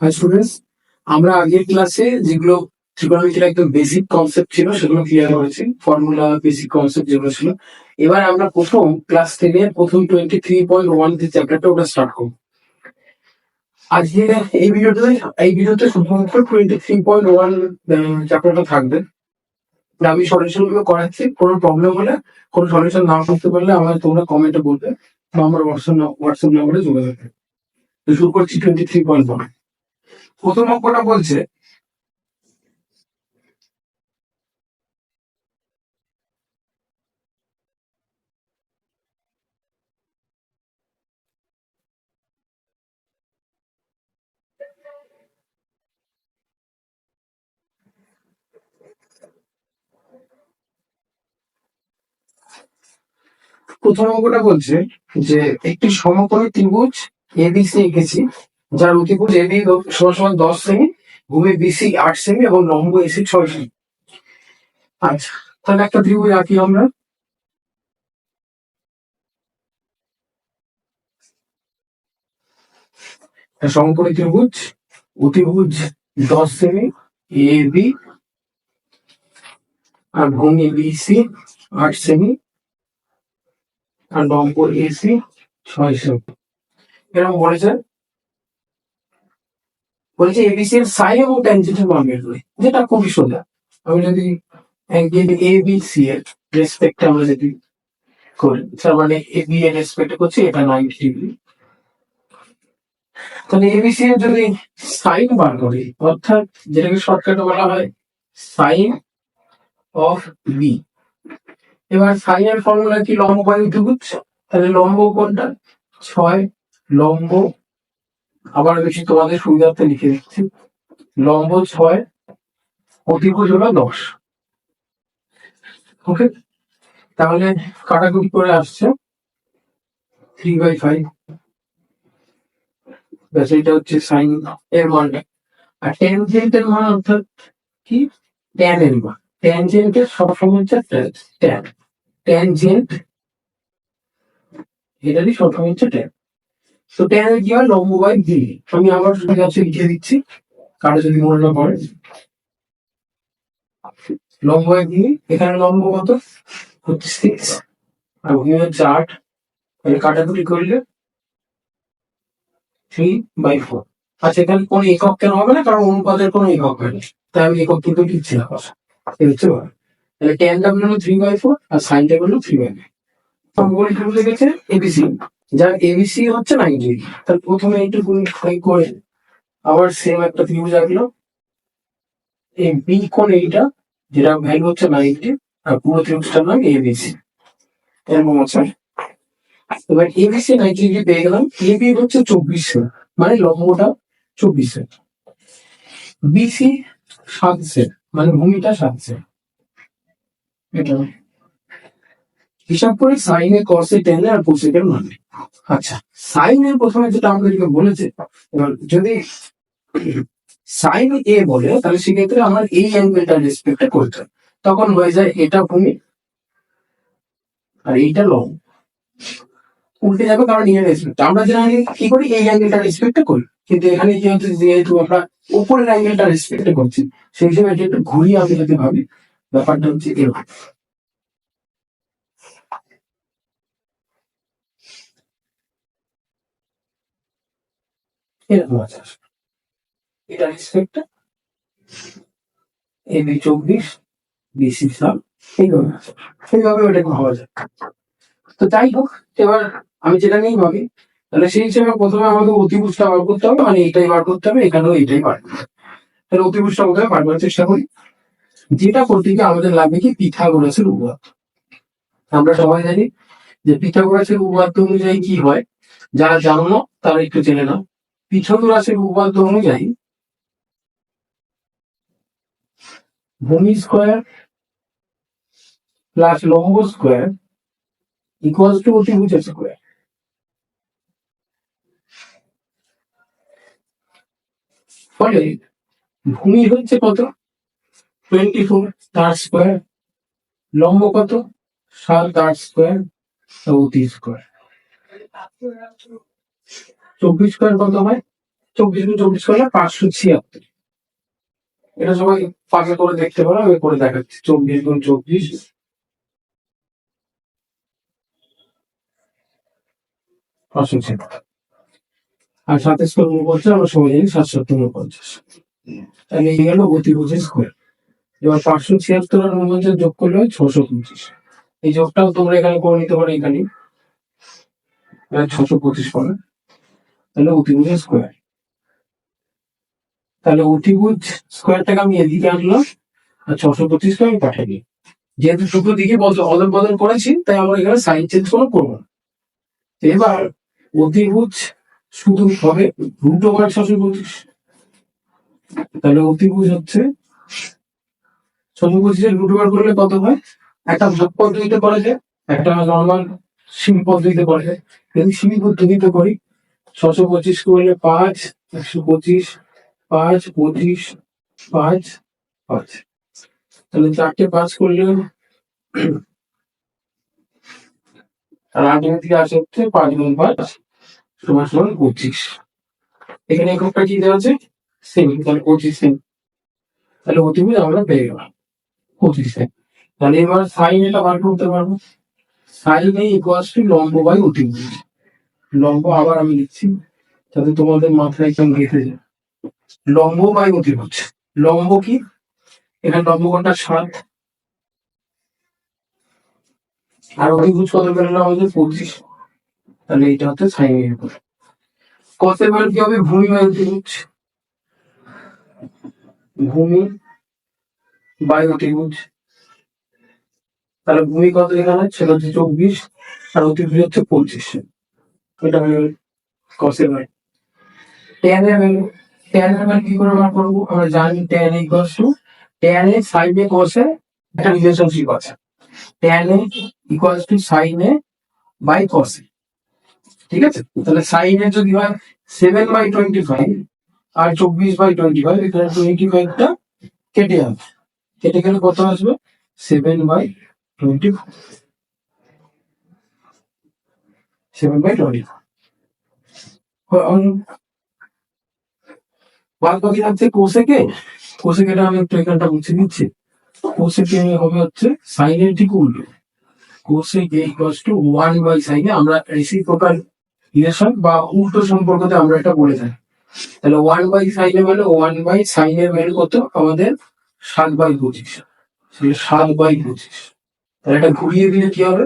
High students, আমরা আগের ক্লাসে যেগুলো ট্রিগোনোমেট্রির একদম বেসিক কনসেপ্ট ছিল সেগুলো ক্লিয়ার করেছি, ফর্মুলা বেসিক কনসেপ্ট যেগুলো ছিল। এবার আমরা প্রথম ক্লাস 10 এর প্রথম 23.1 যে চ্যাপ্টারটা ওটা স্টার্ট করব। আজকে এই ভিডিওতে শুধুমাত্র 23.1 চ্যাপ্টারটা থাকবে। আমি সলিউশন গুলো করাচ্ছি, কোনো প্রবলেম হলে, কোনো সলিউশন না করতে পারলে আমার তোমরা কমেন্টে বলবে বা আমার হোয়াটসঅ্যাপ নাম্বারে যোগাযোগ করবে। তো শুরু করছি 23.1। প্রথম অঙ্কটা বলছে প্রথম অঙ্কটা বলছে যে একটি সমকোণী ত্রিভুজ এবিসি এঁকেছি, যার অতিভুজ এবি সমান 10 সেমি, ভূমি বিসি 8 সেমি এবং লম্ব এসি 6 সেমি। আচ্ছা, তাহলে একটা ত্রিভুজ আঁকি আমরা। সমকোণী ত্রিভুজ, অতিভুজ 10 সেমি, এবি আর ভূমি বিসি 8 সেমি আর লম্ব এসি 6 সেমি। এরকম বলেছে এবিসি এর সাইন এবং ট্যানজেন্টের মান বের করে, যেটা খুবই সোজা। আমি যদি অ্যাঙ্গেল এ বি সি এর রেসপেক্ট আমরা যদি করি, তার মানে এ বি এর রেসপেক্ট করছি, এটা 90 ডিগ্রি। তাহলে এবিসি এর যদি সাইন বার করি, অর্থাৎ যেটাকে শর্টকাটে বলা হয় সাইন অফ বি। এবার সাইন এর ফর্মুলা কি? লম্ব বাই অতিভুজ। তাহলে লম্ব কোনটা? 6 লম্ব, আবার বেশি তোমাদের সুবিধার্থে লিখে দিচ্ছি, লম্ব 6, অতিভুজ হলো 10। ওকে, তাহলে কাটাকুটি করে আসছে 3/5। ব্যাস, এটা হচ্ছে সাইন এর মানটা। আর ট্যানজেন্টের মান অর্থাৎ কি? ট্যান এর মান। ট্যানজেন্টের সবসময় হচ্ছে ট্যান। ট্যানজেন্ট এটারই সবসময় হচ্ছে ট্যান। তো ট্যান এর কি হয়? লম্ব বাই বি। আমি আবার কাছে লিখে দিচ্ছি, কারো যদি মনে না পড়ে। লম্ব বাই বি, এখানে লম্ব কত? হচ্ছে 6 আর ভূমি হচ্ছে 8। তাহলে কাটাকুটি করলে 3/4। আচ্ছা, এখানে কোনো একক কেন হবে না? কারণ অনুপাতের কোনো একক হয় না, তাই আমি একক কিন্তু লিখছি না পাশে। এই হচ্ছে ব্যাপার। তাহলে ট্যানটা বেরোলো 3/4 আর সাইনটা বেরোলো 3/5। সমকোণী ত্রিভুজ লিখেছে এবিসি, যার এবিসি হচ্ছে 90 ডিগ্রি। তাহলে প্রথমে এইটুকু করে আবার সেম একটা ত্রিভুজ আঁকলো। এই বি কোণ এইটা, যেটা ভ্যালু হচ্ছে 90, আর পুরো ত্রিভুজটার নাম এবিসি। এরকম আছে। এবার এবিসি 90 ডিগ্রি পেয়ে গেলাম। এবি হচ্ছে 24 সেমি, মানে লম্বটা 24 সেমি। বিসি 7 সেমি, মানে ভূমিটা 7 সেমি। এটা হিসাব করে সাইনে, কসে, টেনে আর কোসেকের মান। আচ্ছা, সাইনের প্রথমে যেটা আমাদেরকে বলেছে, এবার যদি সাইন এ বলে তাহলে সেক্ষেত্রে আমার এই অ্যাঙ্গেলটা রেসপেক্ট করতে হয়। তখন হয়ে যায় এটা ভূমি আর এইটা লম্ব। উল্টে যাবে, কারণ এর রেসপেক্ট আমরা জানি কি করি, এই অ্যাঙ্গেলটা রেসপেক্ট করি, কিন্তু এখানে কি হচ্ছে, যেহেতু আমরা উপরের অ্যাঙ্গেলটা রেসপেক্ট করছি, সেই হিসেবে এটা একটু ঘুরিয়ে আমি যদি ভাবি, ব্যাপারটা হচ্ছে এরকম। এরকম আছে, এটা রেসপেক্ট এবি 24, বিসি 7, এইভাবে আছে। এইভাবে ওটাকে ভাবা যায়। তো যাই হোক, এবার আমি যেটা নিয়েই ভাবি, তাহলে সেই হিসেবে প্রথমে আমাকে অতিভুজটা বার করতে হবে, মানে এইটাই বার করতে হবে, এখানেও এইটাই বার করতে হবে। তাহলে অতিভুজটা কোথায় বার করার চেষ্টা করি। যেটা করতে গিয়ে আমাদের লাগবে কি? পিথাগোরাসের উপপাদ্য। আমরা সবাই জানি যে পিথাগোরাসের উপপাদ্য অনুযায়ী কি হয়, যারা জানো না তারা একটু জেনে নাও। পিথাগোরাসের উপপাদ্য অনুযায়ী ভূমি স্কোয়ার প্লাস লম্ব স্কোয়ার ইকুয়ালস টু অতিভুজ স্কোয়ার। ফলে ভূমি হচ্ছে কত? 24, তার স্কোয়ার। লম্ব কত? 7, তার স্কোয়ার। অতি স্কোয়ার। 24 স্কোয়ার কত হয়? 24 করলে 576। এটা সবাই পাশে করে দেখতে পারো, আমি করে দেখাচ্ছি। 24 × 24 576, আর 27 করে 49 আমরা সবাই জানি 749। তাহলে এই গেল অতিভুজ স্কোয়ার। এবার 576 আর 49 যোগ করলে হয় 625। এই যোগটাও তোমরা এখানে করে নিতে পারো, এখানে 625 পাবে। তাহলে অতিভুজ স্কোয়ার। তাহলে অতিভুজ স্কোয়ারটাকে আমি এদিকে আনলাম, আর 625কে আমি পাঠিয়ে দিই। যেহেতু দুটো দিকে অদল বদল করেছি, তাই আমরা এখানে সাইন চেঞ্জ করবো না। এবার অতিভুজ শুধু হবে √625। তাহলে অতিভুজ হচ্ছে 625 √, করলে কত হয়? একটা ভাগ পদ্ধতিতে করা যায়, একটা নর্মাল সিমি পদ্ধতিতে করা যায়। যদি সিমি পদ্ধতিতে করি, 625 করলে 5, 125, 5, 25, 5, 5। তাহলে 4টে 5 করলে, আর 8 দিকে আসে হচ্ছে 5 × 5 = 25। এখানে এককটা কি দেওয়া আছে? সেমি। তাহলে 25 সেমি। তাহলে অতিভুজ আমরা পেয়ে গেলাম 25 সেমি। তাহলে এবার সাইন এটা বার করতে পারবো। সাইন এ = লম্ব বাই অতিভুজ। লম্ব আবার আমি লিখছি যাতে তোমাদের মাথায় একদম গেঁথে যায়। লম্ব বাই অতিভুজ। লম্ব কি? এখানে লম্ব কোণটা 7, আর অতিভুজ কত বেরোলো আমাদের? 25। তাহলে এটা হচ্ছে সাইন এর উপর। কসের মান কি হবে? ভূমি বাই অতিভুজ। ভূমি বাই অতিভুজ। তাহলে ভূমি কত এখানে? সেটা হচ্ছে 24, আর অতিভুজ হচ্ছে 25। এটা হয়ে গেল কসের মান। ট্যান এর ভ্যালু। ট্যান এর মান কি করে বার করবো? আমরা জানি tan tan A sine A cos A একটা রিলেশনশিপ আছে। Tan A sine A by cos A. ঠিক আছে? তাহলে সাইন এ যদি হয় 7/25 আর 24/25, এখানে 25টা কেটে যাবে। কেটে গেলে কত আসবে? 7/24। 7/24। বাদ বাকি থাকছে কোসেকে। কোসেকেটা আমি একটু এখানটা মুছে দিচ্ছি। কোসেকে হবে হচ্ছে সাইনের ঠিক উল্টো। কোসেকে = 1/sin এ। আমরা রেসিপ্রোকাল রিলেশন বা উল্টো সম্পর্কতে আমরা এটা বলে থাকি। তাহলে 1/sin এ মানে 1/sin এর ভ্যালু কত আমাদের? 7/25। 7/25। তাহলে এটা ঘুরিয়ে দিলে কি হবে?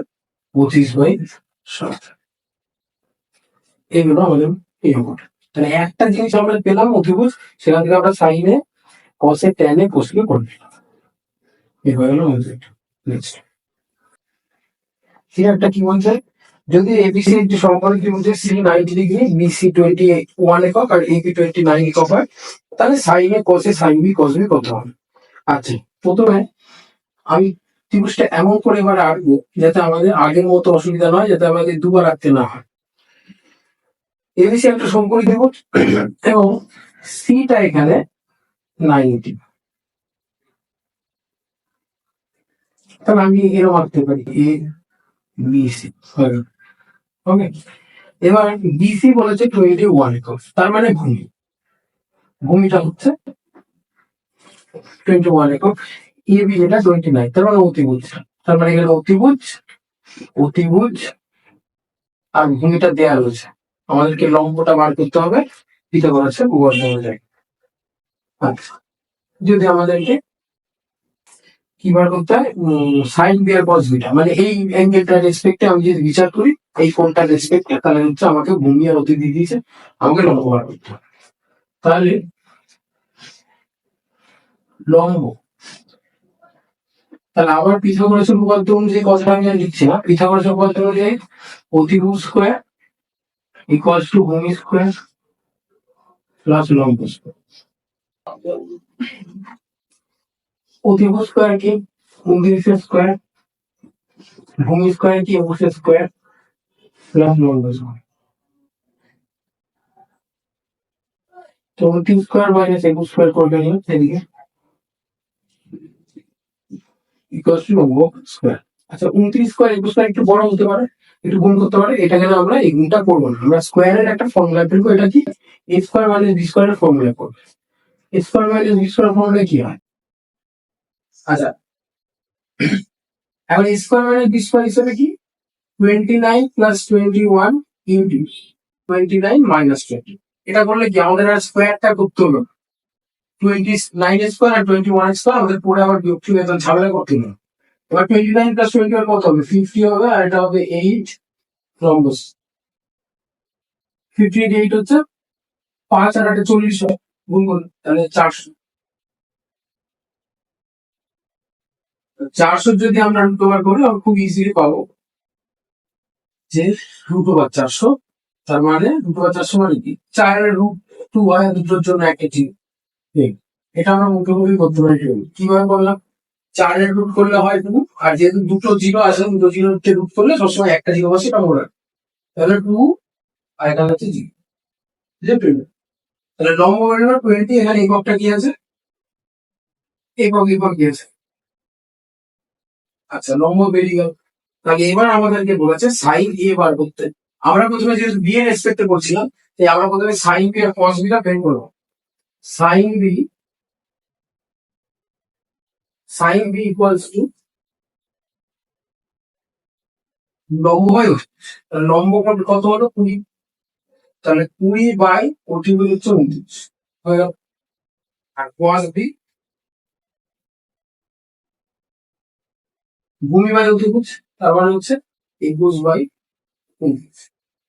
25/7। এইগুলো আমাদের এই অঙ্কটা। তাহলে একটা জিনিস আমরা পেলাম অতিভুজ, সেখান থেকে আমরা সাইনে, কসে, ট্যানে, কোসকে করে দিলাম। এই হয়ে গেল আমাদের। নেক্সট একটা কি বলছে? যদি এবিসি একটি সমকোণী ত্রিভুজের সি 90 ডিগ্রি, বিসি 21 একক আর এবি 29 একক হয়, তাহলে সাইনে, কসে, সাইন বি, কস বি কত হবে? আচ্ছা, প্রথমে আমি ত্রিভুজটা এমন করে এবার আঁকবো যাতে আমাদের আগের মতো অসুবিধা নয়, যাতে আমাদের দুবার আঁকতে না হয়। এবিসি একটা সমকোণী ত্রিভুজ এবং সিটা এখানে 90। তাহলে আমি এরকম আঁকতে পারি এ বিসি। ওকে, এবার বিসি বলেছে 21 একক, তার মানে ভূমিটা হচ্ছে 21 একক। এবি যেটা 29, তার মানে অতিভুজ। তার মানে এখানে অতিভুজ আর ভূমিটা দেয়া রয়েছে। আমাদেরকে লম্বটা বার করতে হবে, পিথাগোরাসে উপপাদ্য অনুযায়ী। আচ্ছা, যদি আমাদেরকে কি বার করতে হয়? সাইন বি আর কস বিটা, মানে এই অ্যাঙ্গেলটার রেসপেক্টে আমি যদি বিচার করি, এই কোণটার রেসপেক্টে, তাহলে হচ্ছে আমাকে ভূমি আর অতি দিয়ে দিয়েছে, আমাকে লম্ব বার করতে হবে। তাহলে লম্ব, তাহলে আবার পিথাগোরাসের উপপাদ্য অনুযায়ী কথাটা আমি আর লিখছি না। পিথাগোরাসের উপপাদ্য অনুযায়ী অতিভুজ স্কোয়ার = ভূমি স্কোয়ার প্লাস লম্ব স্কোয়ার। অতিভুজ স্কোয়ার কি? উনত্রিশের স্কোয়ার। ভূমি স্কোয়ার কি? 21 স্কোয়ার প্লাস লম্ব স্কোয়ার। 24 স্কোয়ার মাইনাস 21 স্কোয়ার করবে এদিকে = লম্ব স্কোয়ার। আচ্ছা 29 স্কোয়ার 21 স্কোয়ার একটু বড় হতে পারে, একটু গুণ করতে পারে, এটা কেন আমরা এই গুণটা করবো না, আমরা স্কোয়ারের একটা ফর্মুলা ফেলবো, এটা কি এ স্কোয়ার মাইনাস বি স্কোয়ারের ফর্মুলা করবে। A square minus B square formula কি হয়? আচ্ছা এখন A square minus B square হিসেবে কি 29 প্লাস 21 ইন্টু 29 মাইনাস 20, এটা করলে কি আমাদের আর স্কোয়ারটা করতে হলো 29 স্কোয়ার আর 21 স্কোয়ার আমাদের পরে আবার বিয়োগ থেকে ঝামেলা করতে হলো। এবার 29 প্লাস 21 কত হবে 50 হবে, আর এটা হবে 8 রম্বস 58 হচ্ছে 5 আর 8 40 হয়, গুণ করুন তাহলে 400। 400 যদি আমরা রুট ওভার করি আমরা খুব ইজিলি পাবো যে রুট ওভার 400, তার মানে রুট ওভার 400 মানে কি 4 রুট 2 হয়, দুটোর জন্য একটা ঠিক। এটা আমরা মুখোমুখি করতে পারি। কিভাবে করলাম, 4 রুট করলে হয় 2, আর যেহেতু দুটো জিরো আছে দুটো জিরোকে রুট করলে সবসময় একটা জিরো বসে, এটা মনে রাখবে। তাহলে 2 আর এটা হচ্ছে জিরো, তাহলে লম্ব বেরোলো 20, এখানে এককটা কি আছে, একক কি আছে। আচ্ছা লম্ব বেরিয়ে গেল, তাহলে এবার আমাদেরকে বলেছে সাইন এ বার করতে। আমরা প্রথমে যেহেতু বি এর রেসপেক্টে করছিলাম, তাই আমরা প্রথমে সাইন বি আর কস বিটা বের করবো। সাইন বি ইকুয়ালস টু লম্ব বাই অতি, লম্ব কত হলো 20, তাহলে 20 বাই অতি হচ্ছে 29 হয়ে গেল। আর কস বি ভূমি বাই অতিভুজ, তার মানে হচ্ছে 21 বাই 29।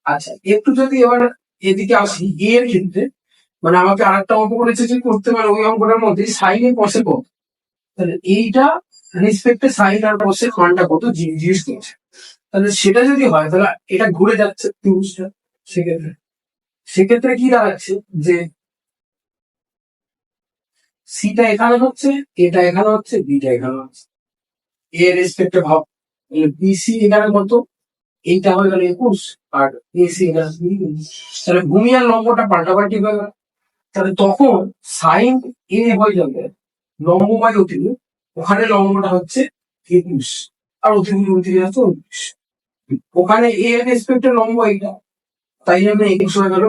আচ্ছা একটু যদি এবার এদিকে আসি এ এর ক্ষেত্রে, মানে আমাকে আরেকটা অঙ্ক করেছে যে করতে পারে ওই অঙ্কটার মধ্যে সাইন এর কসে কত, তাহলে এইটা রেসপেক্টে সাইন আর কসের মানটা কত জিজ্ঞেস করছে। তাহলে সেটা যদি হয় তাহলে এটা ঘুরে যাচ্ছে ত্রিভুজটা, সেক্ষেত্রে সেক্ষেত্রে কি দাঁড়াচ্ছে যে সিটা এখানে হচ্ছে, এটা এখানে হচ্ছে, বিটা এখানে হচ্ছে, এ রেসপেক্টে ভাব, বিসি এখানে কত, এইটা হয়ে গেল 21 আর এসি এখানে 20। তাহলে ভূমি আর লম্বটা পাল্টাপাল্টি হয়ে গেল, তাহলে তখন সাইন এ হয়ে যাবে লম্ব বাই অতিভুজ, ওখানে লম্বটা হচ্ছে 21 আর অতিভুজ 29 আছে 29, ওখানে এ এর রেসপেক্টে লম্ব এইটা, তাই জন্য 21 হয়ে গেল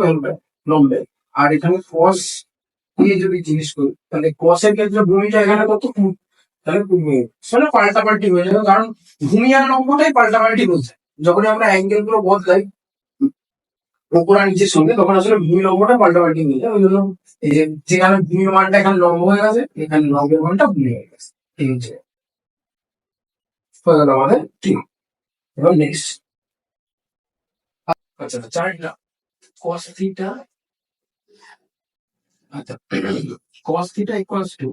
লম্বে। আর এখানে কস দিয়ে যদি জিজ্ঞেস করি তাহলে কসের ক্ষেত্রে ভূমিটা এখানে কত, তাহলে সেটা পাল্টাপাল্টি হয়ে যাবে, কারণ ভূমি আর লম্বটাই পাল্টাপাল্টি হচ্ছে। যখন আমরা অ্যাঙ্গেল গুলো বদলাই উপর আর নিচের সঙ্গে, তখন আসলে ভূমি লম্বটা পাল্টাপাল্টি হয়ে যায়। ওই জন্য এই যে যেখানে ভূমির মানটা এখানে লম্ব হয়ে গেছে, এখানে লম্বের মানটা ভূমি হয়ে গেছে। এই হচ্ছে হয়ে গেল আমাদের ঠিক। এবার নেক্সট, আচ্ছা চারটা cos থিটা, আচ্ছা cos থিটা ইকুয়ালস টু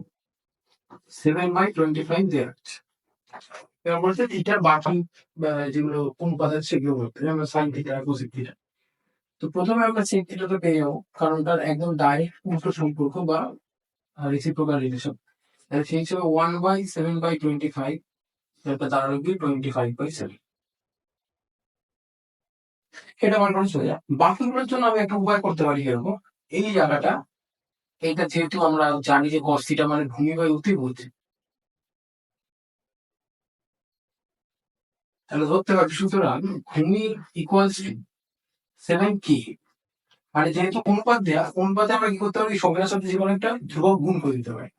7/25 দেওয়া আছে। এবার বলছে থিটার বাকি যেগুলো অনুপাত আছে সেগুলো বলতে আমরা সাইন থিটা কোসেক থিটা। তো প্রথমে আমরা সেক থিটাটা পেয়ে যাবো, কারণ তার একদম ডাইরেক্ট উল্টো সম্পর্ক বা রেসিপ্রোকাল রিলেশন। তাহলে সেই হিসেবে 1/7/25, এটা দাঁড়ালো কি 25/7, এটা বার করে চলে যায়। বাকিগুলোর জন্য আমি একটা উপায় করতে পারি এরকম, এই জায়গাটা এইটা যেহেতু আমরা জানি যে cos থিটা মানে ভূমি বাই অতিভুজ, তাহলে ধরতে পারি সুতরাং ভূমি ইকুয়ালস 7 কি, মানে যেহেতু অনুপাত দেয়া, অনুপাতে আমরা কি করতে পারি সংখ্যার সাথে যে কোনো একটা ধ্রুবক গুণ করে দিতে পারি।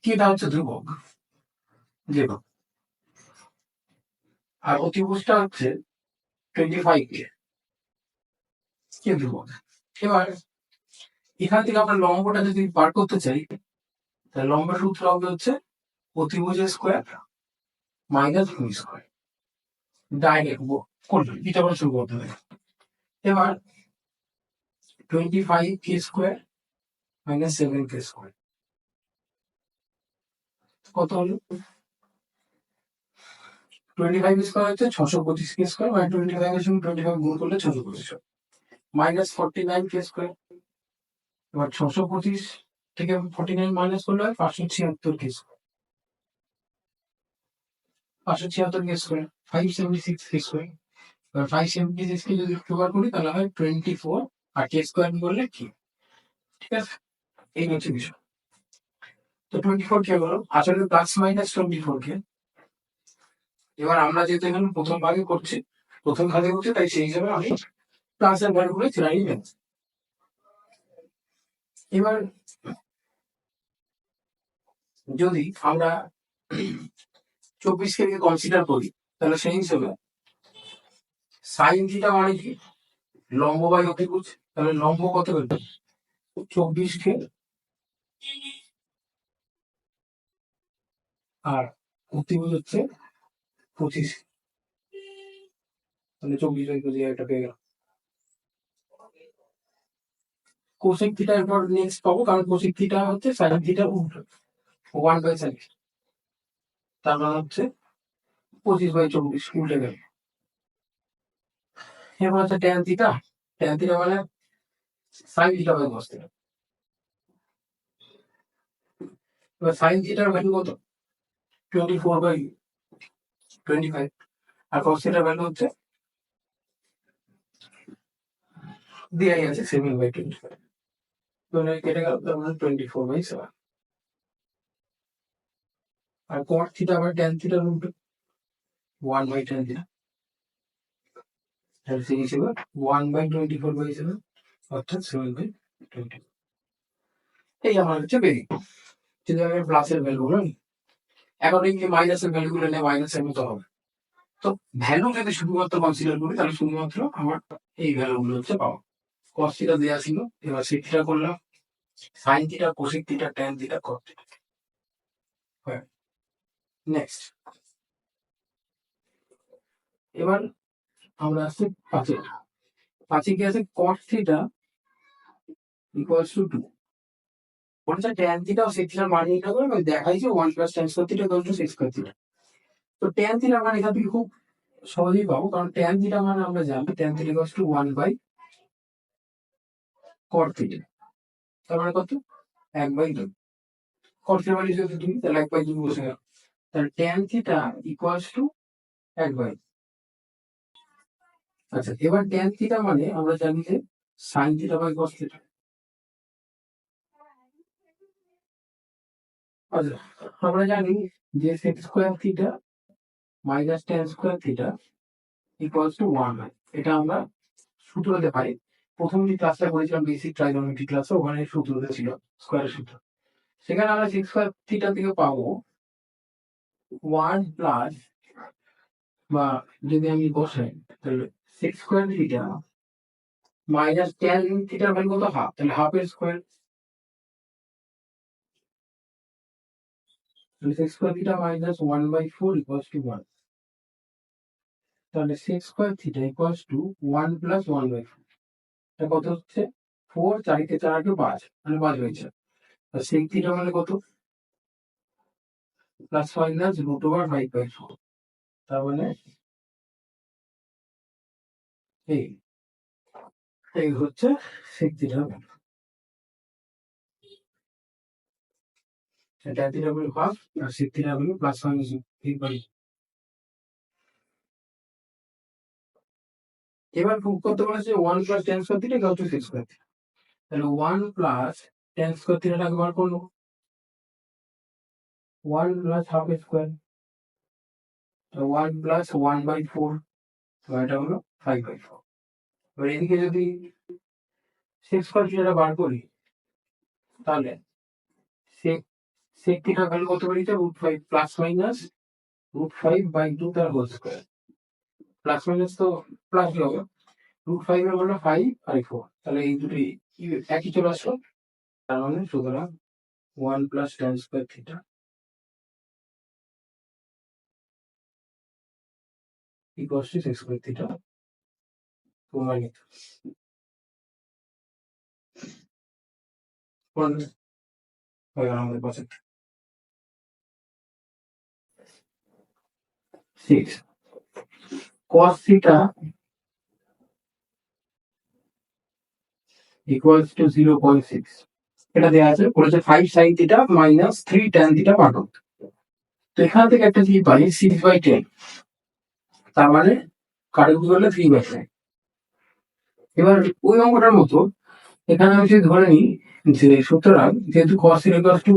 কি এটা হচ্ছে ধ্রুবক ধ্রুবক, আর অতিভুজটা হচ্ছে 25 কে ধ্রুবক। এবার এখান থেকে আমরা লম্বটা যদি বার করতে চাই, তাহলে লম্বের সূত্র হবে হচ্ছে অতিভুজের স্কোয়ার মাইনাস ভূমি স্কোয়ার, ডাইরেক্ট করবে এটা বলে শুরু করতে হবে। এবার 25k² মাইনাস 7k² কত হলো, 25 স্কোয়ার হচ্ছে 625k², মানে 25 এর সঙ্গে 25 গুণ করলে 625 মাইনাস 49k²। এবার 625 থেকে 49 মাইনাস করলে হয় 576k², 576k², 576k²। এবার 576 কে যদি জোগাড় করি তাহলে হয় 24, আর k² করলে কি, ঠিক আছে। এই হচ্ছে বিষয়। তো 24 কে হলো আসলে প্লাস মাইনাস 24 কে এবার আমরা যেহেতু এখানে প্রথম ভাগে করছি, প্রথম ভাগে করছি, তাই সেই হিসাবে আমি প্লাসের ভ্যালুগুলো চিরাই ফেলছি। এবার যদি আমরা 24 কে কনসিডার করি, তাহলে সেই হিসেবে সাইন থিটা মানে কি, লম্ব বাই অতিভুজ। তাহলে লম্ব কত হলো 24 কে, আর অতিভুজ হচ্ছে 25। তাহলে 24/25 একটা পেয়ে গেল। কোসেক থিটা এরপর নেক্সট পাবো, কারণ কোসেক থিটা হচ্ছে সাইন থিটা উল্টো, 1/sin। তার মানে হচ্ছে 25/24 উল্টে গেল। এরপর হচ্ছে ট্যান থিটা। ট্যান থিটা মানে sine theta by cos theta. এবার সাইন থিটার ভ্যালু কত, 24/25, আর কস থিটার ভ্যালু হচ্ছে দেয়াই আছে 7/25। কেটে গেল, তার মানে 24/7। আর কট থিটা আবার ট্যান থিটার উল্টো, 1/tan থিটা। তাহলে সেই হিসেবে 1/24/7 অর্থাৎ 7/20। এই আমার হচ্ছে বেরিং। যদি আমি প্লাসের ভ্যালুগুলো নিই, অ্যাকর্ডিংলি মাইনাসের ভ্যালুগুলো নিয়ে মাইনাসের মতো হবে। তো ভ্যালু যদি শুধুমাত্র কনসিডার করি, তাহলে শুধুমাত্র আমার এই ভ্যালুগুলো হচ্ছে পাবো। কস থিটা দেওয়া ছিল, এবার সেক থিটা করলাম, sine theta, cosec theta, tan theta, কট থিটা। নেক্সট, এবার আমরা আসছি পাঁচে। পাঁচে কি আছে, কট থিটা ইকুয়ালস টু 2। বলেছে ট্যান থিটা ও সেক থিটার মান নির্ণয় করে আমি দেখাইছি 1 + tan square theta equal to sec square theta. তো ট্যান থিটার মান এখান থেকে খুব সহজেই পাবো, কারণ ট্যান থিটা মানে আমরা জানি tan theta equals two 1/cot theta. তার মানে কত, 1/2। cot থিটা মানে যেহেতু 2, তাহলে 1/2 বসে গেল। তাহলে ট্যান থিটা ইকুয়ালস টু 1/2। আচ্ছা, এবার ট্যান থিটা মানে আমরা জানি যে sine theta by cos theta. আচ্ছা, আমরা জানি যে sec square theta minus tan square theta equals to 1। এটা আমরা সূত্রতে পাই। প্রথম যে ক্লাসটা করেছিলাম বেসিক ট্রাইগোনোমেট্রি ক্লাসে, ওখানে সূত্রতে ছিল স্কয়ারের সূত্র। সেখানে আমরা sec স্কয়ার থিটা থেকে পাবো 1 প্লাস, বা যদি আমি বসাই তাহলে sec square theta minus tan থিটার ভ্যালু কত, হাফ। তাহলে হাফ এর স্কয়ার, তাহলে sec square theta minus 1/4 equals to 1। তাহলে sec square theta equals to 1 plus 1/4। এটা কত হচ্ছে 4, 4 কে 4 কে 5, মানে 5 হয়েছে। আর sec থিটা মানে কত, প্লাস মাইনাস √5/4। তার মানে এই এই হচ্ছে sec থিটা। tan থিটা হলো হাফ, আর sec থিটা হলো প্লাস মাইনাস 8/4। এবার প্রুভ করতে বলেছে 1 plus tan square theta equal to sec square theta. তাহলে 1 প্লাস tan স্কয়ার থিটাটাকে বার করলো, 1 প্লাস হাফ স্কয়ার, 1 প্লাস 1/4, তো এটা হলো 5/4। এবার এদিকে যদি sec স্কয়ার থিটাটা বার করি, তাহলে sec sec থিটার ভ্যালু কত বেরিয়েছে, √5 প্লাস মাইনাস √5/2 তার হোল স্কয়ার। প্লাস মাইনাস তো প্লাস হবে, √5 এর হলো 5 আর 4, তাহলে এই দুটি একই চলে আসলো। তার মানে সুতরাং 1 plus tan square theta equals to sec square theta প্রমাণিত। হয়ে গেল আমাদের project 6। cos theta equals to 0.6। এটা দেওয়া আছে, বলেছে 5 sin theta minus 3 tan theta পাঠক। তো এখান থেকে একটা কি পাই, 6/10। তার মানে কাটাকুটি করলে 3/10। এবার ওই অঙ্কটার মতো এখানে আমি যদি ধরে নিই যে সুতরাং যেহেতু cos থিটা ইকুয়ালস টু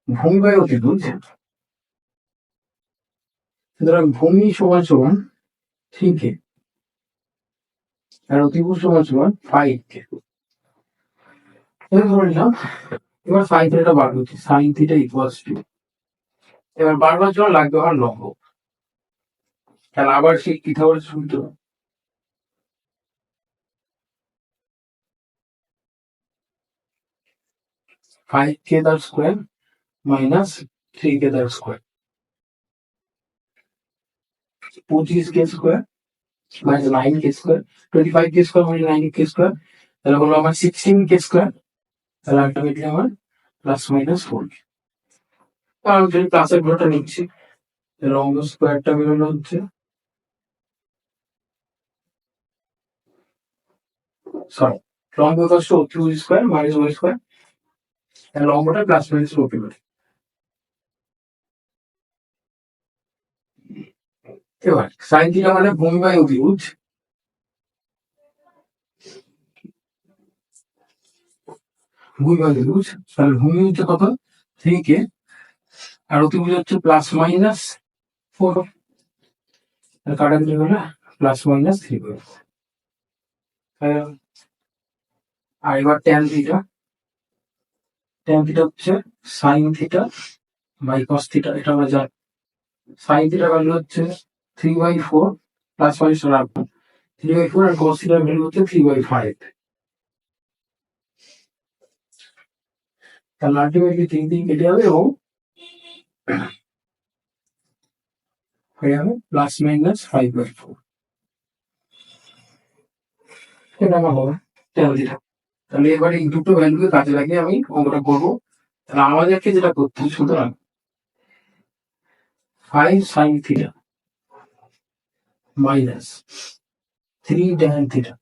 ভূমি বাই অতিভুজ, সুতরাং ভূমি সমান সমান 3k আর অতিভুজ সমান সমান 5k। এবার ধরে নিলাম, এবার সাইন থিটা বার করছি, সাইন থিটা ইকুয়ালস টু, এবার বারবার জন্য লাগবে আমার লম্ব, তাহলে আবার সেই পিথাগোরাস সূত্র, 5k তার স্কোয়ার মাইনাস 3k তার square, 25k square minus 9k square, 25k square minus 9k square, তাহলে হলো আমার 16k স্কোয়ার, তাহলে আলটিমেটলি আমার প্লাস মাইনাস 4k। আমি যদি প্লাসের ঘরটা নিচ্ছি, লম্ব স্কোয়ারটা বেরোলো হচ্ছে, সরি, লম্ব ইকুয়ালস টু অতিভুজ স্কোয়ার মাইনাস ওয়াই স্কোয়ার, লম্বটা প্লাস মাইনাস হতে পারে। এবার সাইন থিটা মানে ভূমি বাই অতিভুজ, ভূমি বাই অতিভুজ, তাহলে ভূমি হচ্ছে কত 3k আর অতিভুজ হচ্ছে প্লাস মাইনাস 4, কাটা দিলে হলো প্লাস মাইনাস 3। আর এবার ট্যান থিটা, ট্যান থিটা হচ্ছে sine theta by cos theta, এটা আমরা জানি। সাইন থিটার ভ্যালু হচ্ছে 3/4 প্লাস মাইনাস 3/4 আর কস থিটার ভ্যালু হচ্ছে 3/5। তাহলে আলটিমেটলি 3 কেটে যাবে এবং হয়ে যাবে প্লাস মাইনাস 5/4। এটা আমার হবে ট্যান থিটা। তাহলে এবারে এই দুটো ভ্যালুকে কাজে লাগিয়ে আমি অঙ্কটা করবো। তাহলে আমাদেরকে যেটা করতে হবে, সুতরাং 5 sine theta minus 3 tan theta,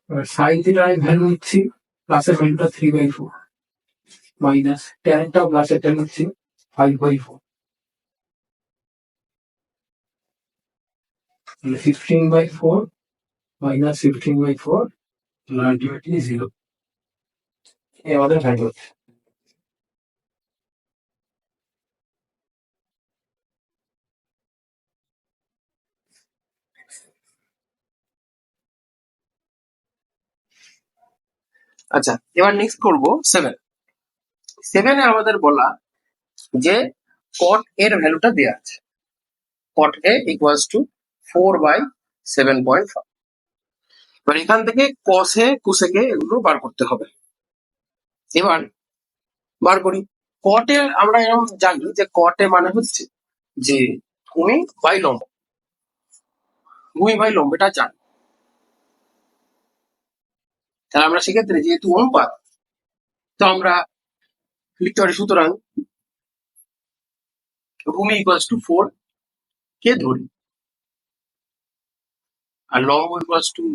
এবার সাইন থিটা আমি ভ্যালু নিচ্ছি, প্লাসের ভ্যালুটা 3/4 মাইনাস ট্যানটাও প্লাসের ট্যান নিচ্ছি 5/4, তাহলে 15/4 মাইনাস 15/4, তাহলে আলটিমেটলি 0। এই আমাদের ভ্যালু হচ্ছে। আচ্ছা, এবার নেক্সট করবো 7। 7 এ আমাদের বলা যে cot এর ভ্যালুটা দেওয়া আছে, cot a ইকুয়ালস টু 4/7.5। এবার এখান থেকে cos a cosec a এগুলো বার করতে হবে। এবার বার করি। cot এ আমরা এরকম জানি যে cot a মানে হচ্ছে যে ভূমি বাই লম্ব, ভূমি বাই লম্ব, এটা জানি। তাহলে আমরা সেক্ষেত্রে যেহেতু অনুপাত, তো আমরা লিখতে পারি, সুতরাং ভূমি ইকুয়ালস টু 4 কে ধরি আর লম্ব ইকুয়ালস টু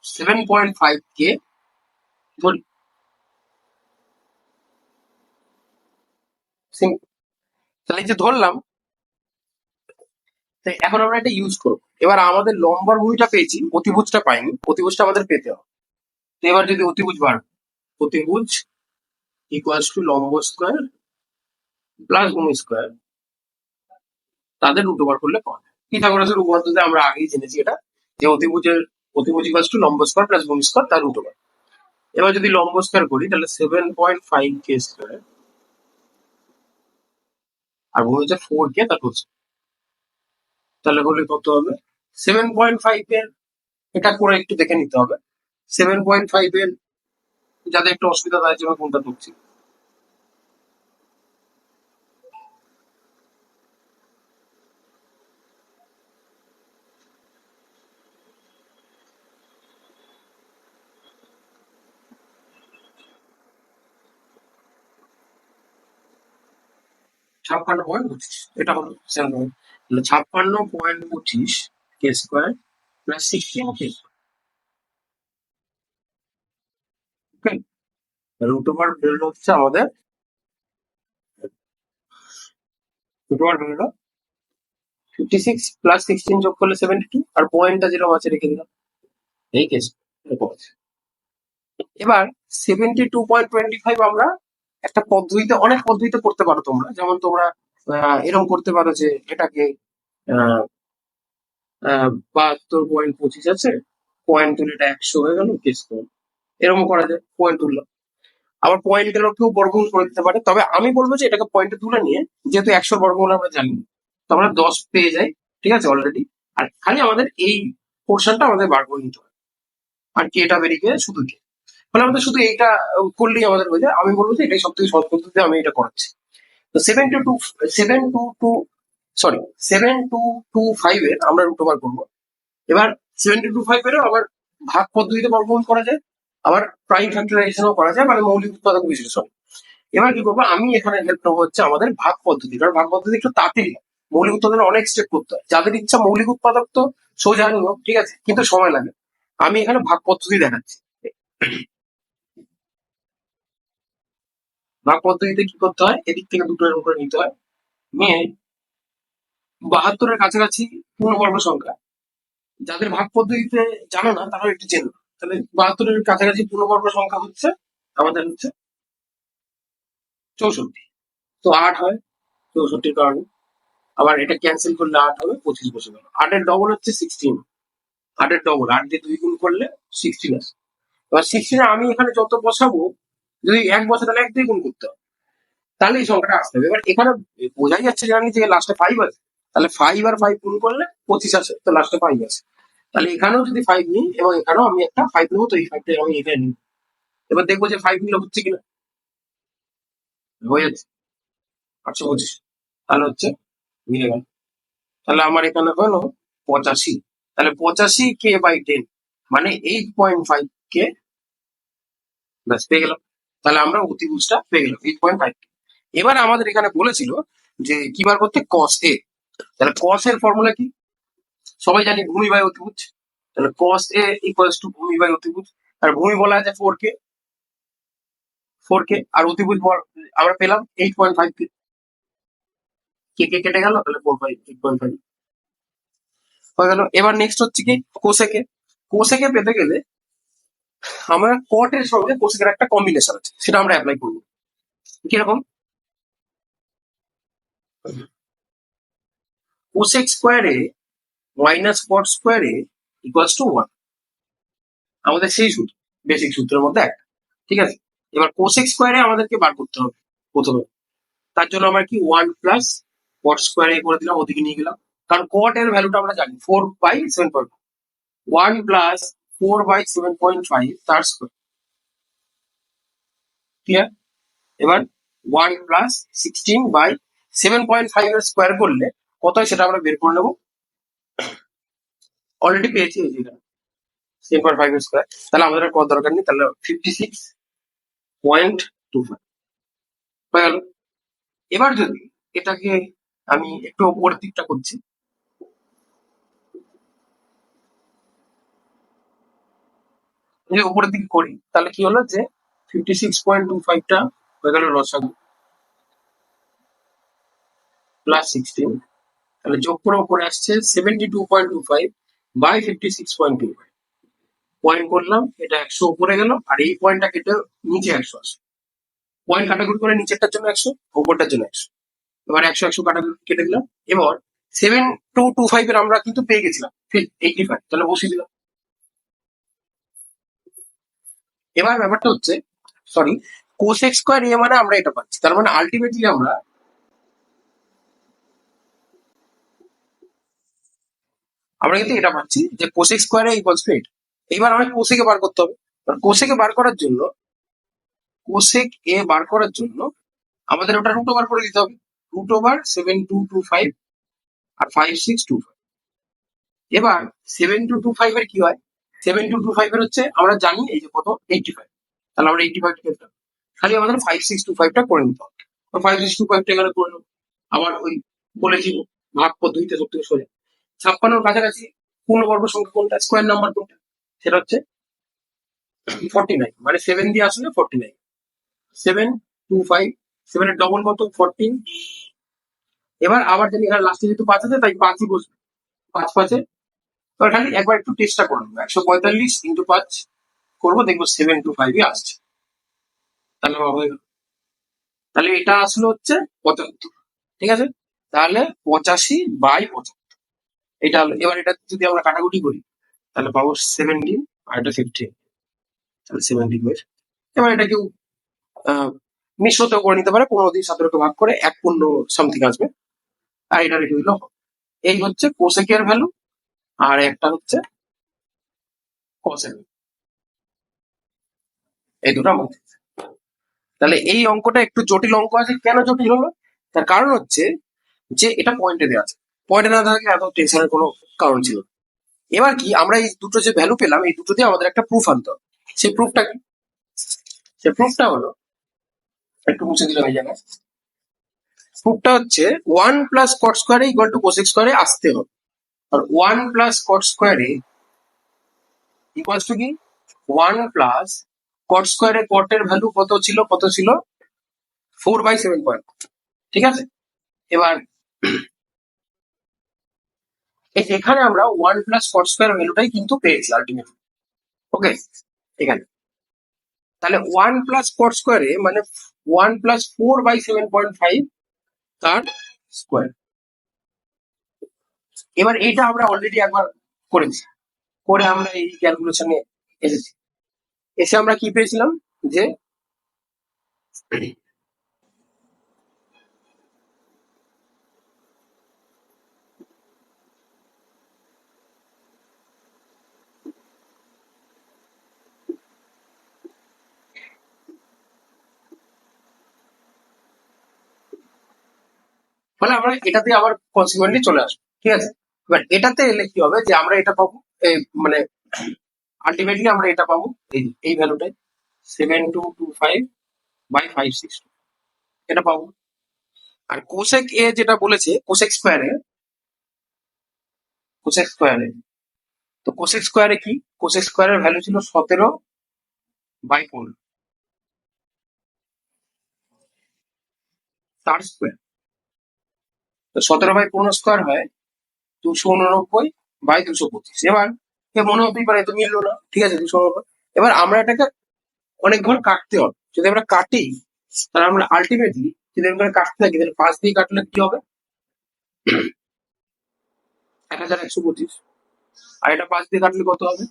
7.5 কে ধরি। তাহলে এই যে ধরলাম, এখন আমরা এটা ইউজ করবো। এবার আমাদের লম্বার ভূমিটা পেয়েছি, অতিভুজটা পাইনি, অতিভুজটা আমাদের পেতে হবে। তো এবার যদি অতিভুজ বার, অতিভুজ ইকুয়ালস টু লম্ব স্কোয়ার প্লাস ভূমি স্কোয়ার, তাদের রুট ওভার করলে পাওয়া যায়। পিথাগোরাসের উপপাদ্যতে আমরা আগেই জেনেছি এটা, যে অতিভুজ ইকুয়ালস টু লম্ব স্কোয়ার প্লাস ভূমি স্কোয়ার তার রুট ওভার। এবার যদি লম্ব স্কোয়ার করি তাহলে 7.5 কে স্কোয়ার আর ভূমি হচ্ছে 4 কে, তার হোল স্কোয়ার। তাহলে হলে কত হবে 7.5 এর, এটা করে একটু দেখে নিতে হবে 7.5 এর, যাদের একটু অসুবিধা হয় যে আমি কোনটা ঢুকছি। ছাপ্পান্ন পয়েন্ট পঁচিশ, এটা হলো 56.25 কে স্কোয়ার প্লাস 16 কে, ওকে। রুট ওভার বেরোলো হচ্ছে আমাদের, রুট ওভার বেরোলো 56 প্লাস 16 যোগ করলে 72, আর পয়েন্টটা যেরকম আছে রেখে দিলাম, এই কেস এরকম আছে। এবার 72.25 আমরা একটা পদ্ধতিতে, অনেক পদ্ধতিতে করতে পারো তোমরা, যেমন তোমরা এরকম করতে পারো যে এটাকে 72.25 আছে, পয়েন্ট তুলে এটা 100 হয়ে গেল, কেস করো। এরকম করা যায়, পয়েন্ট তুললাম। আবার পয়েন্টেরও কেউ বর্গমূল করে দিতে পারে, তবে আমি বলবো যে এটাকে পয়েন্টে তুলে নিয়ে, যেহেতু 100 বর্গমূল আমরা জানি, তো আমরা 10 পেয়ে যাই, ঠিক আছে অলরেডি। আর খালি আমাদের এই পোর্শনটা আমাদের বার করে নিতে হবে, আর কি এটা বেরিয়ে গিয়ে শুধু কি, মানে আমাদের শুধু এইটা করলেই আমাদের হয়ে যায়। আমি বলবো যে এটাই সব থেকে সহজ পদ্ধতি, আমি এটা করাচ্ছি। তো 7 টু 2 5 এর আমরা রুট ওভার করবো। এবার 7 টু 5 এরও আবার ভাগ পদ্ধতিতে বর্গমূল করা যায়, আবার প্রাইম ফ্যাক্টরাইজেশনও করা যায়, মানে মৌলিক উৎপাদক বিশ্লেষণ। এবার কি করবো, আমি এখানে হেল্প নেবো হচ্ছে আমাদের ভাগ পদ্ধতি, কারণ ভাগ পদ্ধতি একটু তাড়াতাড়ি হয়। মৌলিক উৎপাদনে অনেক স্টেপ করতে হয়, যাদের ইচ্ছা মৌলিক উৎপাদক তো সোজা নিও, ঠিক আছে, কিন্তু সময় লাগে। আমি এখানে ভাগ পদ্ধতি দেখাচ্ছি। ভাগ পদ্ধতিতে কি করতে হয়, এদিক থেকে দুটো এরকম করে নিতে হয়, নিয়ে 72-এর কাছাকাছি পূর্ণবর্গ সংখ্যা, যাদের ভাগ পদ্ধতিতে জানো না তারা একটু চেনো। তাহলে 72-এর কাছাকাছি পূর্ণবর্গ সংখ্যা হচ্ছে আমাদের হচ্ছে 64। তো 8 হয় 64-র কারণে, আবার এটা ক্যান্সেল করলে 8 হবে, 25 বসে গেল। 8-এর ডবল হচ্ছে 16, 8-এর ডবল, 8 দিয়ে 2 গুণ করলে 16 আসে। এবার 16 আমি এখানে যত বসাবো, যদি 1 বসে তাহলে 1 দিয়ে গুণ করতে হবে, তাহলে এই সংখ্যাটা আসতে হবে। এবার এখানে বোঝাই যাচ্ছে জানি যে লাস্টে 5 আছে, তাহলে 5 আর 5 গুণ করলে 25 আসে, তো লাস্টে 5 আছে। তাহলে এখানেও যদি 5 নিই এবং এখানেও আমি একটা 5 নেবো, তো এই 5টা আমি এখানে নিই। এবার দেখবো যে 5 নিলে হচ্ছে কিনা, হয়ে যাচ্ছে 825, তাহলে হচ্ছে মিলে গেল। তাহলে আমার এখানে হলো 85। তাহলে 85 k/10 মানে 8.5 কে, ব্যাস পেয়ে গেলাম। তাহলে আমরা অতিভুজটা পেয়ে গেলাম 8.5। এবার আমাদের এখানে বলেছিল যে কি বার করতে, কস এ। তাহলে কস এর ফর্মুলা কি, সবাই জানি ভূমি বাই অতিভুজ। তাহলে কস এ ইকুয়ালস টু ভূমি বাই অতিভুজ। আর ভূমি বলা আছে 4k, 4k, আর অতিভুজ আমরা পেলাম 8.5 কে, কে কে কেটে গেল, তাহলে 8.5 হয়ে গেল। এবার নেক্সট হচ্ছে কি, কোসেকে। কোসেকে পেতে গেলে আমরা কটের সঙ্গে কোসেকের একটা কম্বিনেশন আছে, সেটা আমরা অ্যাপ্লাই করবো। কিরকম, কোসেক স্কোয়ারে মাইনাস কট স্কোয়ারে ইকুয়ালস টু 1, আমাদের সেই সূত্র, বেসিক সূত্রের মধ্যে একটা, ঠিক আছে। এবার কোসেক স্কোয়ারে আমাদেরকে বার করতে হবে প্রথমে, তার জন্য আমরা কি 1 প্লাস কট স্কোয়ারে করে দিলাম, ওদিকে নিয়ে গেলাম, কারণ কট এর ভ্যালুটা আমরা জানি 4/7.5, 1 প্লাস 4/7.5 তার স্কোয়ার, ক্লিয়ার। এবার 1 প্লাস 16/7.5 এর স্কোয়ার করলে কত হয় সেটা আমরা বের করে নেবো, অলরেডি পেয়েছি এই যে 7.5 এর স্কোয়ার। তাহলে আমাদের আর কত দরকার নেই, তাহলে 56.25 হয়ে গেল। এবার যদি এটাকে আমি একটু উপরের দিকটা করছি, যদি উপরের দিকে করি তাহলে কি হলো যে 56.25টা হয়ে গেল লসাগু, প্লাস 16, তাহলে যোগ করে উপরে আসছে 72.25/56.25, পয়েন্ট করলাম, এটা 100 উপরে গেল, আর এই পয়েন্টটা কেটে নিচে 100 আসে। পয়েন্ট কাটাকুটি করে নিচেরটার জন্য 100, উপরটার জন্য 100। এবার 100 কাটাকুটি কেটে দিলাম। এবার 7225 এর আমরা কিন্তু পেয়ে গেছিলাম 85, তাহলে বসিয়ে দিলাম। এবার ব্যাপারটা হচ্ছে, সরি, কোসেক স্কোয়ার এ মানে আমরা এটা পাচ্ছি, তার মানে আলটিমেটলি আমরা কিন্তু এটা পাচ্ছি যে cosec square A equals to 8। এবার আমাকে কোসেকে বার করতে হবে। কোসেকে বার করার জন্য, কোসেক এ বার করার জন্য আমাদের ওটা রুট ওভার করে দিতে হবে, রুট ওভার 7225 আর 5625। এবার 7225 এর কি হয়, 7225 এর হচ্ছে আমরা জানি এই যে কত 85, তাহলে আমরা 85 পেলাম, খালি আমাদের 5625টা করে নিতে হবে। 5625টা এখানে করে নেবো। আবার ওই বলেছি ভাগ পদ্ধতিতে সব থেকে সোজা। 56-র কাছাকাছি পূর্ণবর্গ সংখ্যা কোনটা, স্কোয়ার নাম্বার কোনটা, সেটা হচ্ছে 49, মানে 7 দিয়ে আসলে 49, 725, 7 এর ডবল কত 14। এবার আবার জানি এখানে লাস্টে যেহেতু 5 আছে তাই 5ই বসবে, 5 5-এ। এবার খালি একবার একটু চেষ্টা করে নেবো, 145 × 5 করবো, দেখবো 725 আসছে, তাহলে হয়ে গেল। তাহলে এটা আসলে হচ্ছে 75, ঠিক আছে। তাহলে 85/75 এটা হলো। এবার এটা যদি আমরা কাটাকুটি করি তাহলে পাবো 17 আর এটা 15, তাহলে 17 এবার এটা কেউ মিশ্রতেও করে নিতে পারে, 15 দিয়ে 17কে ভাগ করে 1 সামথিং আসবে, আর এটা রেখে দিল। এই হচ্ছে কোসেকের ভ্যালু, আর একটা হচ্ছে কসেক, এই দুটো আমাদের। তাহলে এই অঙ্কটা একটু জটিল অঙ্ক আছে। কেন জটিল হলো? তার কারণ হচ্ছে যে এটা পয়েন্টে দেওয়া আছে, পয়েন্টে না থাকলে এত টেনশনের কোনো কারণ ছিল না। এবার কি, আমরা এই দুটো যে ভ্যালু পেলাম, এই দুটো দিয়ে আমাদের একটা প্রুফ আনতে হবে। সেই প্রুফটা কি? সেই প্রুফটা হলো, একটু মুছে দিলাম এই জায়গায়। প্রুফটা হচ্ছে 1 + cot² ইকুয়াল টু cosec² আসতে হবে। আর 1 + cot² ইকুয়ালস টু কি? 1 + cot² কটের ভ্যালু কত ছিল? 4/7, ঠিক আছে। এবার এই যে এখানে আমরা 1 + cot² ভ্যালুটাই কিন্তু পেয়েছি আলটিমেটলি। ওকে, এখানে তাহলে 1 + cot² মানে 1 + 4/7.5 তার স্কোয়ার। এবার এইটা আমরা অলরেডি একবার করেছি, করে আমরা এই ক্যালকুলেশনে এসেছি। এসে আমরা কি পেয়েছিলাম যে মানে আমরা এটাতে আবার কনসিকুয়েন্টলি চলে আসবো, ঠিক আছে। এবার এটাতে এলে কি হবে যে আমরা এটা পাবো, মানে আলটিমেটলি আমরা এটা পাবো, এই ভ্যালুটাই 7225/562 এটা পাবো। আর কোসেক এ যেটা বলেছে কোসেক স্কোয়ারে, তো কোসেক স্কোয়ারে কি, কোসেক স্কোয়ারের ভ্যালু ছিল 17/15 তার স্কোয়ার। তো 17/15 স্কোয়ার হয় 289/225। এবার মনে হতেই পারে তো মিললো না, ঠিক আছে, 289। এবার আমরা এটাকে অনেক ঘর কাটতে হবে। যদি আমরা কাটি তাহলে আমরা আলটিমেটলি যদি আমরা কাটতে থাকি তাহলে 5 দিয়ে কাটলে কি হবে? 1125। আর এটা 5 দিয়ে কাটলে কত হবে?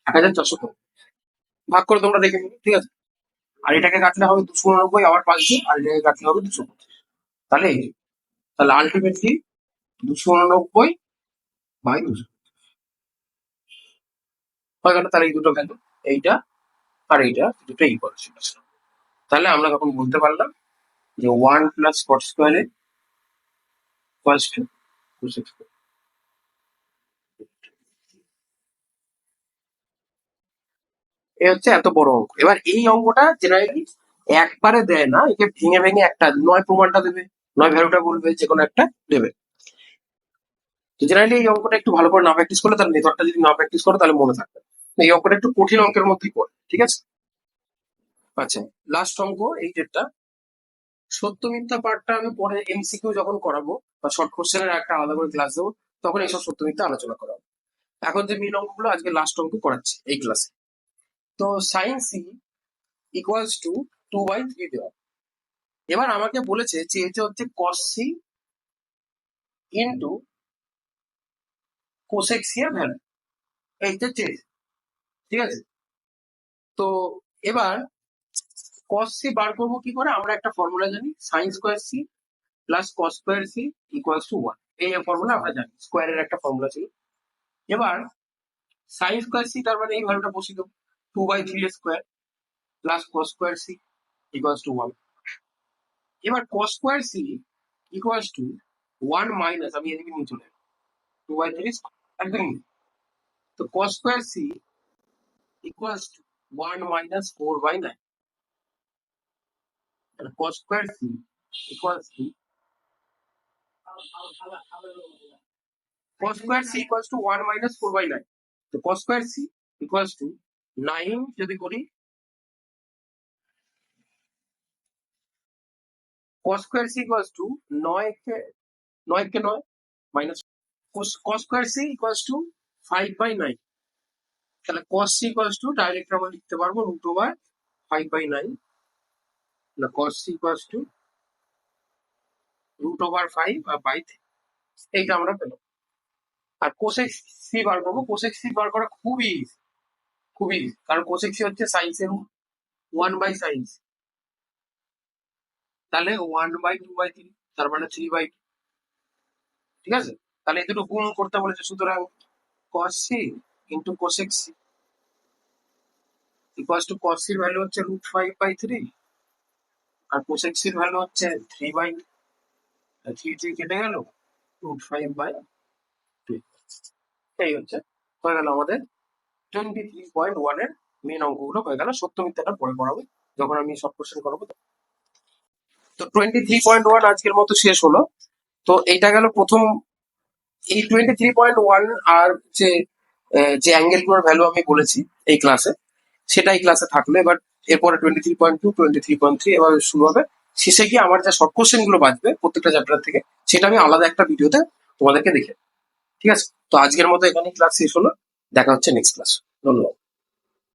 1400। ভাগ করে তোমরা দেখে নিবে, ঠিক আছে। আর এটাকে কাটলে হবে 289 আবার 5 দিয়ে, আর এটাকে কাটলে হবে 225। তাহলে তাহলে আলটিমেটলি 289/200 হয়ে গেল। তাহলে এই দুটো ভ্যালু, এইটা আর এইটা, দুটো ইকুয়াল ছিল। তাহলে আমরা তখন বলতে পারলাম যে 1 + cot² ইকুয়ালস টু 260। এই হচ্ছে এত বড় অঙ্ক। এবার এই অঙ্কটা জেনারেলি একবারে দেয় না, একে ভেঙে ভেঙে একটা নয় প্রমাণটা দেবে, নয় ভ্যালুটা বলবে, যে কোনো একটা দেবে। জেনারেলি এই অঙ্কটা একটু ভালো করে না প্র্যাকটিস করলে, তার মেথডটা যদি না প্র্যাকটিস করো তাহলে মনে থাকবে না। এই অঙ্কটা একটু কঠিন অঙ্কের মধ্যেই পড়ে, ঠিক আছে। আচ্ছা, লাস্ট অঙ্ক এই যেটা সত্য মিথ্যা পার্টটা আমি পরে এমসিকিউ যখন করাবো বা শর্ট কোশ্চেনের একটা আলাদা করে ক্লাস দেবো, তখন এইসব সত্য মিথ্যা আলোচনা করাবো। এখন যে মিল অঙ্কগুলো আজকে লাস্ট অঙ্ক করাচ্ছি এই ক্লাসে। তো সাইন সি ইকুয়ালস টু 2/3 দেওয়া। এবার আমাকে বলেছে যে এটা হচ্ছে cos C into cosec C এর ভ্যালু, এইটা চেয়েছে, ঠিক আছে। তো এবার কস সি বার করবো কি করে? আমরা একটা ফর্মুলা জানি, sine square C plus cos square C equals to 1। এই ফর্মুলা আমরা জানি, স্কোয়ারের একটা ফর্মুলা ছিল। এবার সাইন স্কোয়ার সি তার মানে এই ভ্যালুটা বসিয়ে দেবো, 2/3 plus cos square C equals to 1। এবার cos square C equals to 1 minus, আমি এদিকে নিয়ে চলে 2/3 একদম। তো cos square c equals to 1 minus 4/9. And cos square c equals to cos square c equals to 1 minus 4/9. তো cos square c equals to 9 যদি করি, cos square c equals to 9 minus cos square c equals to 5/9। তাহলে cos c equals to direct আমরা লিখতে পারবো √5/9 cos c equals to √5 আর by 3, এইটা আমরা পেলাম। আর কোসেক সি বার করবো, কোসেক সি বার করা খুবই easy, খুবই easy, কারণ কোসেক সি হচ্ছে সাইন্স এর 1/sin, তাহলে 1/2/3, তার মানে 3/2, ঠিক আছে। তাহলে এই দুটো গুণ করতে বলেছে, সুতরাং cos c into cosec C equals to cos c এর ভ্যালু হচ্ছে √5/3 আর কোসেক সি এর ভ্যালু হচ্ছে 3/3 কেটে গেল √5/2। এই হচ্ছে হয়ে গেল আমাদের 23.1 এর মেন অঙ্কগুলো হয়ে গেল। সত্য মিথ্যাটা পরে পড়াবো যখন আমি সব কোশ্চেন করাবো। তো 23.1 আজকের মতো শেষ হলো। তো এইটা গেল প্রথম। এই 23.1 আর যে যে অ্যাঙ্গেলগুলোর ভ্যালু আমি বলেছি এই ক্লাসে, সেটাই ক্লাসে থাকলো। এবার এরপরে 23.2, 23.3 এবার শুরু হবে। শেষে গিয়ে আমার যা শর্ট কোশ্চেন গুলো বাঁচবে প্রত্যেকটা চ্যাপ্টার থেকে, সেটা আমি আলাদা একটা ভিডিওতে তোমাদেরকে দেখে, ঠিক আছে। তো আজকের মতো এখানেই ক্লাস শেষ হলো, দেখা হচ্ছে নেক্সট ক্লাস। ধন্যবাদ।